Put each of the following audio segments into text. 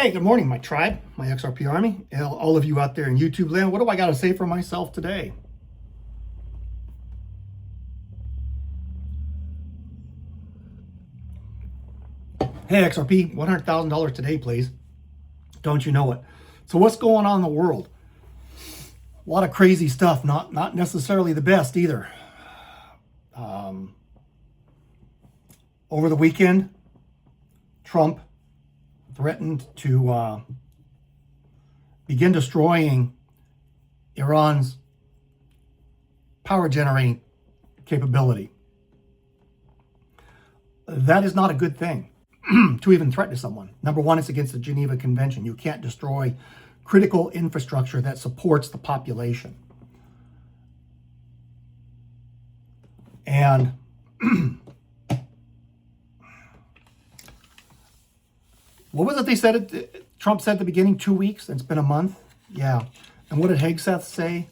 Hey, good morning, my tribe, my XRP army, and all of you out there in YouTube land. What do I got to say for myself today? Hey, XRP, $100,000 today, please. Don't you know it? So what's going on in the world? A lot of crazy stuff, not necessarily the best either. Over the weekend, Trump threatened to begin destroying Iran's power generating capability. That is not a good thing to even threaten someone. Number one, it's against the Geneva Convention. You can't destroy critical infrastructure that supports the population. And what was it they said? Trump said at the beginning, 2 weeks. It's been a month. Yeah. And what did Hegseth say?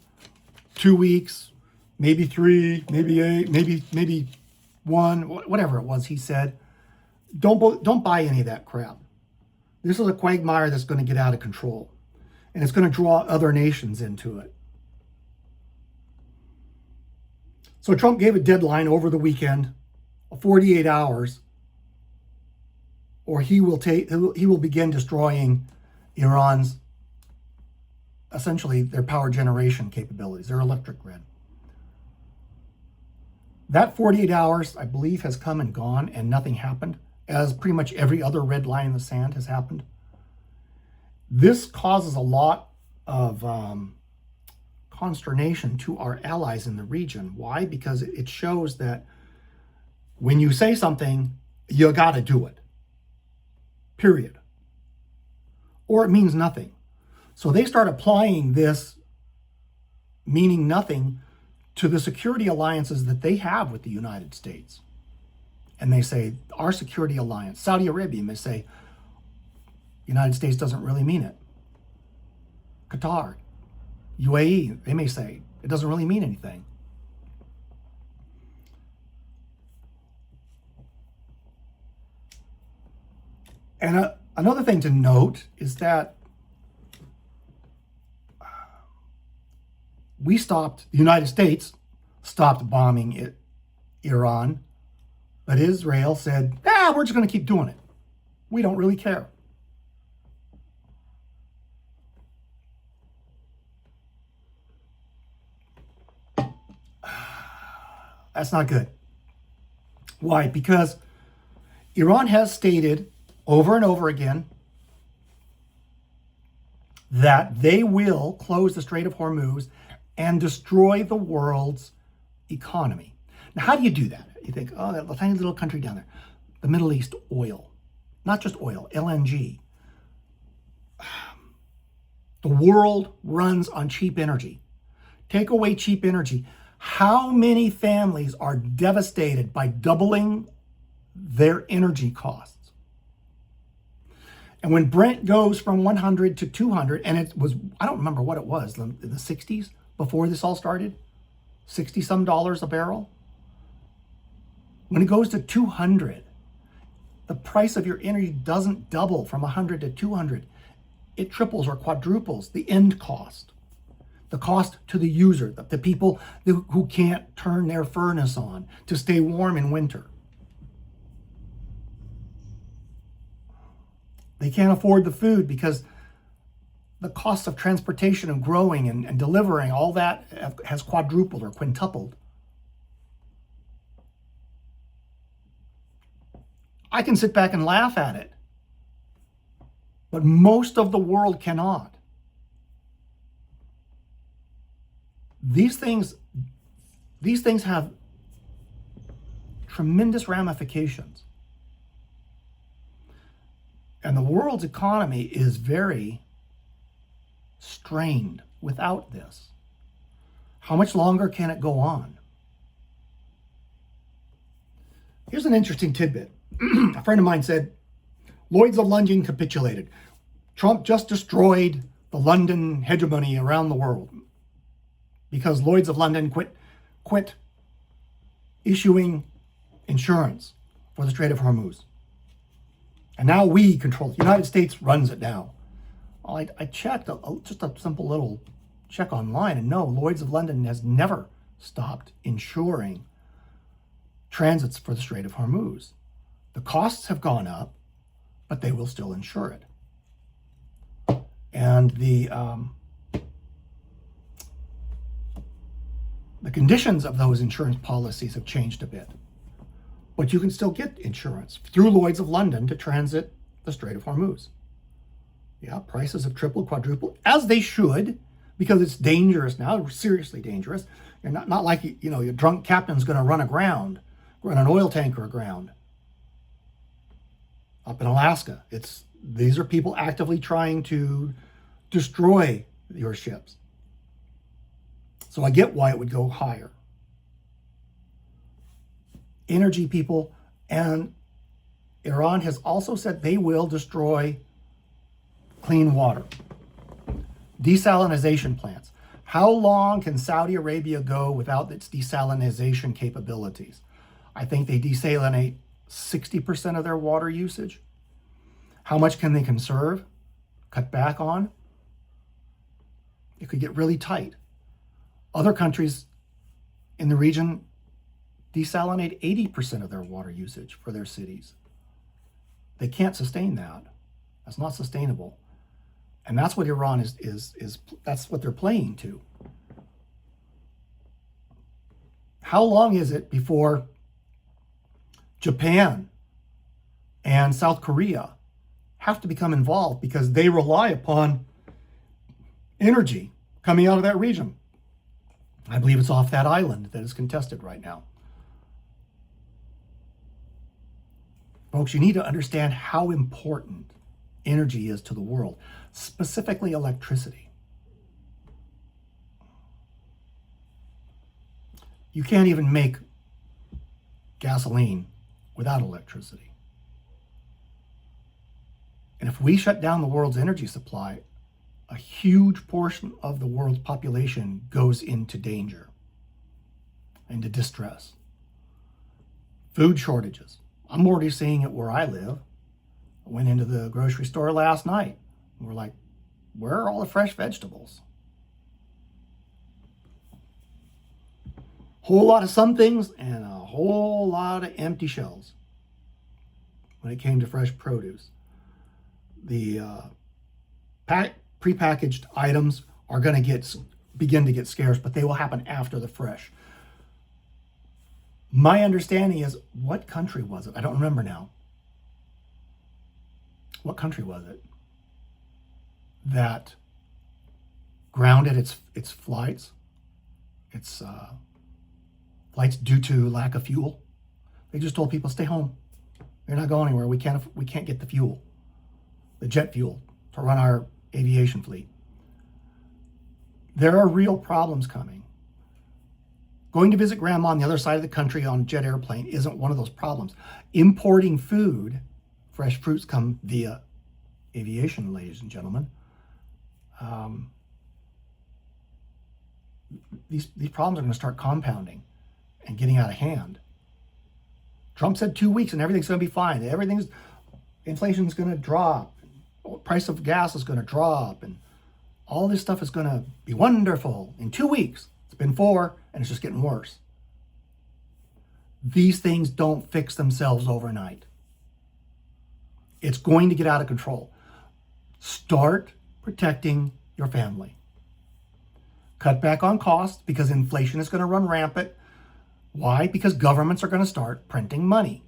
2 weeks, maybe 3, maybe 8, maybe 1, whatever it was. He said, don't buy any of that crap. This is a quagmire that's going to get out of control, and it's going to draw other nations into it. So Trump gave a deadline over the weekend, 48 hours, or he will begin destroying Iran's, essentially their power generation capabilities, their electric grid. That 48 hours, I believe, has come and gone, and nothing happened, as pretty much every other red line in the sand has happened. This causes a lot of consternation to our allies in the region. Why? Because it shows that when you say something, you got to do it. Period. Or it means nothing. So they start applying this meaning nothing to the security alliances that they have with the United States. And they say, our security alliance, Saudi Arabia may say, United States doesn't really mean it. Qatar, UAE, they may say, it doesn't really mean anything. And another thing to note is that the United States stopped bombing Iran, but Israel said, we're just going to keep doing it. We don't really care. That's not good. Why? Because Iran has stated over and over again that they will close the Strait of Hormuz and destroy the world's economy. Now, how do you do that? You think, oh, that tiny little country down there, the Middle East, oil. Not just oil, LNG. The world runs on cheap energy. Take away cheap energy. How many families are devastated by doubling their energy costs? And when Brent goes from 100 to 200, and it was, I don't remember what it was, in the 60s before this all started, 60 some dollars a barrel. When it goes to 200, the price of your energy doesn't double from 100 to 200. It triples or quadruples the end cost. The cost to the user, the people who can't turn their furnace on to stay warm in winter. They can't afford the food because the cost of transportation and growing and delivering, all that has quadrupled or quintupled. I can sit back and laugh at it, but most of the world cannot. These things have tremendous ramifications. And the world's economy is very strained without this. How much longer can it go on? Here's an interesting tidbit. A friend of mine said, Lloyd's of London capitulated. Trump just destroyed the London hegemony around the world because Lloyd's of London quit issuing insurance for the Strait of Hormuz. And now we control it. The United States runs it now. I checked, just a simple little check online, and no, Lloyd's of London has never stopped insuring transits for the Strait of Hormuz. The costs have gone up, but they will still insure it. And the conditions of those insurance policies have changed a bit. But you can still get insurance through Lloyd's of London to transit the Strait of Hormuz. Yeah, prices have tripled, quadrupled, as they should, because it's dangerous now, seriously dangerous. You're not like, your drunk captain's going to run an oil tanker aground up in Alaska. These are people actively trying to destroy your ships. So I get why it would go higher. Energy people, and Iran has also said they will destroy clean water. Desalination plants. How long can Saudi Arabia go without its desalination capabilities? I think they desalinate 60% of their water usage. How much can they conserve, cut back on? It could get really tight. Other countries in the region desalinate 80% of their water usage for their cities. They can't sustain that. That's not sustainable. And that's what Iran is that's what they're playing to. How long is it before Japan and South Korea have to become involved because they rely upon energy coming out of that region? I believe it's off that island that is contested right now. Folks, you need to understand how important energy is to the world, specifically electricity. You can't even make gasoline without electricity. And if we shut down the world's energy supply, a huge portion of the world's population goes into danger, into distress. Food shortages. I'm already seeing it where I live. I went into the grocery store last night. We're like, where are all the fresh vegetables? Whole lot of some things and a whole lot of empty shelves when it came to fresh produce. The prepackaged items are going to begin to get scarce, but they will happen after the fresh. My understanding is, what country was it? I don't remember now. What country was it that grounded its flights due to lack of fuel? They just told people, stay home. You're not going anywhere. We can't get the fuel, the jet fuel, to run our aviation fleet. There are real problems coming. Going to visit grandma on the other side of the country on a jet airplane isn't one of those problems. Importing food, fresh fruits come via aviation, ladies and gentlemen. These problems are going to start compounding and getting out of hand. Trump said 2 weeks and everything's going to be fine. Inflation's going to drop. Price of gas is going to drop, and all this stuff is going to be wonderful in 2 weeks. It's been 4, and it's just getting worse. These things don't fix themselves overnight. It's going to get out of control. Start protecting your family. Cut back on costs because inflation is going to run rampant. Why? Because governments are going to start printing money.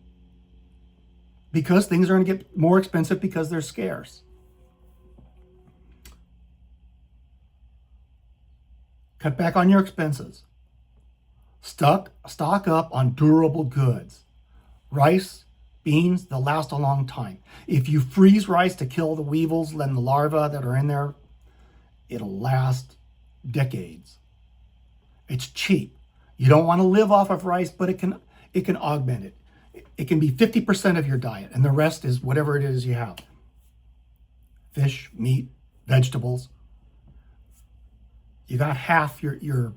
Because things are going to get more expensive because they're scarce. Cut back on your expenses. Stock up on durable goods. Rice, beans, they'll last a long time. If you freeze rice to kill the weevils and the larvae that are in there, it'll last decades. It's cheap. You don't want to live off of rice, but it can augment it. It can be 50% of your diet, and the rest is whatever it is you have. Fish, meat, vegetables. You got half your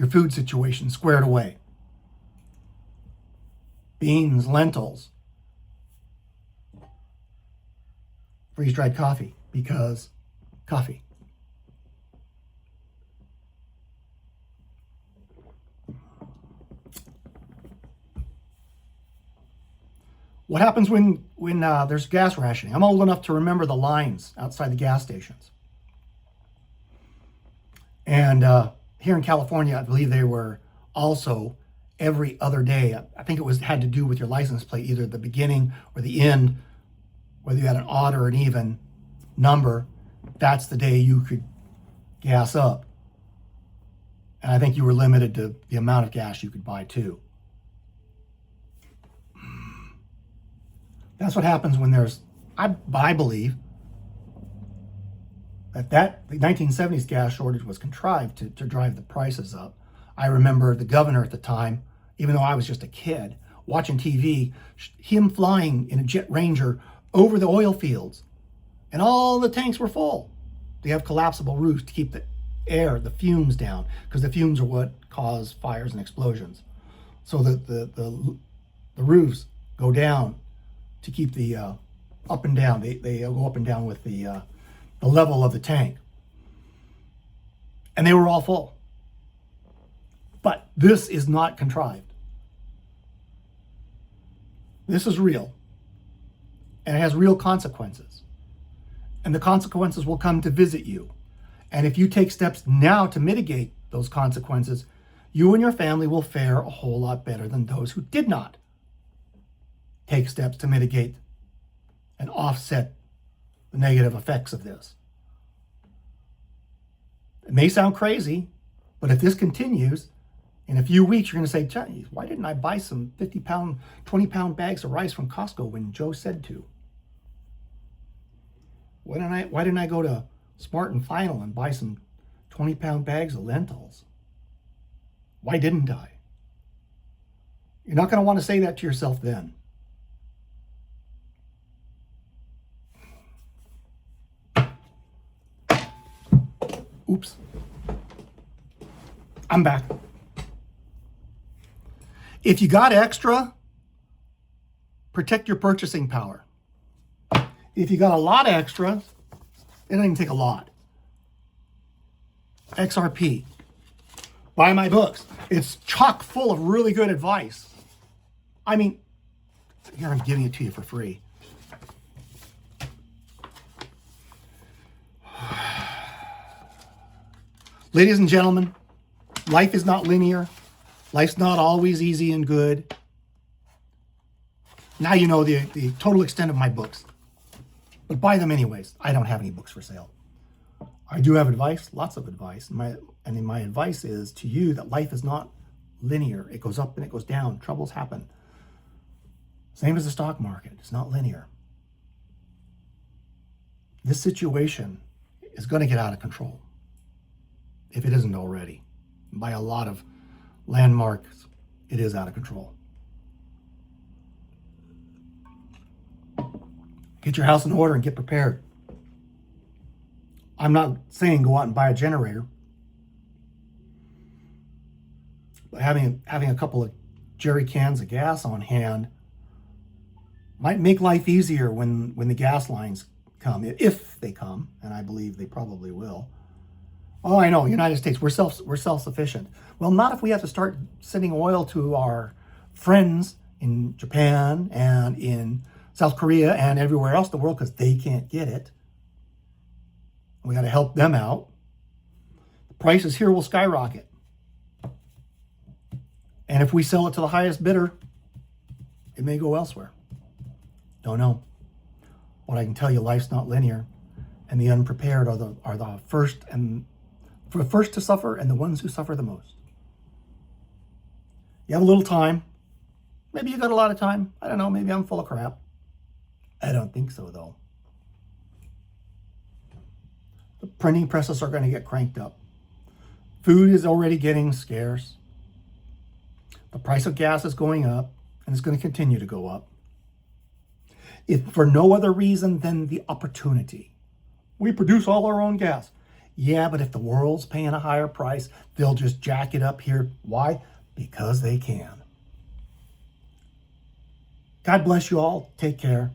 food situation squared away. Beans, lentils. freeze-dried coffee because coffee. What happens when there's gas rationing? I'm old enough to remember the lines outside the gas stations. And here in California, I believe they were also every other day. I think it had to do with your license plate, either the beginning or the end, whether you had an odd or an even number. That's the day you could gas up. And I think you were limited to the amount of gas you could buy too. That's what happens when there's, I believe, that the 1970s gas shortage was contrived to drive the prices up. I remember the governor at the time, even though I was just a kid, watching TV, him flying in a Jet Ranger over the oil fields, and all the tanks were full. They have collapsible roofs to keep the air, the fumes down, because the fumes are what cause fires and explosions. So the roofs go down to keep the up and down. They go up and down with the level of the tank. And they were all full. But this is not contrived. This is real. And it has real consequences. And the consequences will come to visit you. And if you take steps now to mitigate those consequences, you and your family will fare a whole lot better than those who did not take steps to mitigate and offset the negative effects of this. It may sound crazy, but if this continues, in a few weeks, you're going to say, "Geez, why didn't I buy some 50-pound, 20-pound bags of rice from Costco when Joe said to? Why didn't I go to Smart and Final and buy some 20-pound bags of lentils? Why didn't I?" You're not going to want to say that to yourself then. Oops. I'm back. If you got extra, protect your purchasing power. If you got a lot of extra, it doesn't even take a lot. XRP. Buy my books. It's chock full of really good advice. I mean, here I'm giving it to you for free. Ladies and gentlemen, life is not linear. Life's not always easy and good. Now you know the total extent of my books. But buy them anyways. I don't have any books for sale. I do have advice, lots of advice. My advice is to you that life is not linear. It goes up and it goes down. Troubles happen. Same as the stock market. It's not linear. This situation is going to get out of control, if it isn't already. By a lot of landmarks, it is out of control. Get your house in order and get prepared. I'm not saying go out and buy a generator, but having a couple of jerry cans of gas on hand might make life easier when the gas lines come, if they come, and I believe they probably will. Oh, I know, United States, we're self-sufficient. Well, not if we have to start sending oil to our friends in Japan and in South Korea and everywhere else in the world because they can't get it. We got to help them out. The prices here will skyrocket. And if we sell it to the highest bidder, it may go elsewhere. Don't know. What I can tell you, life's not linear, and the unprepared are the first to suffer and the ones who suffer the most. You have a little time. Maybe you got a lot of time. I don't know. Maybe I'm full of crap. I don't think so, though. The printing presses are going to get cranked up. Food is already getting scarce. The price of gas is going up, and it's going to continue to go up. If for no other reason than the opportunity. We produce all our own gas. Yeah, but if the world's paying a higher price, they'll just jack it up here. Why? Because they can. God bless you all. Take care.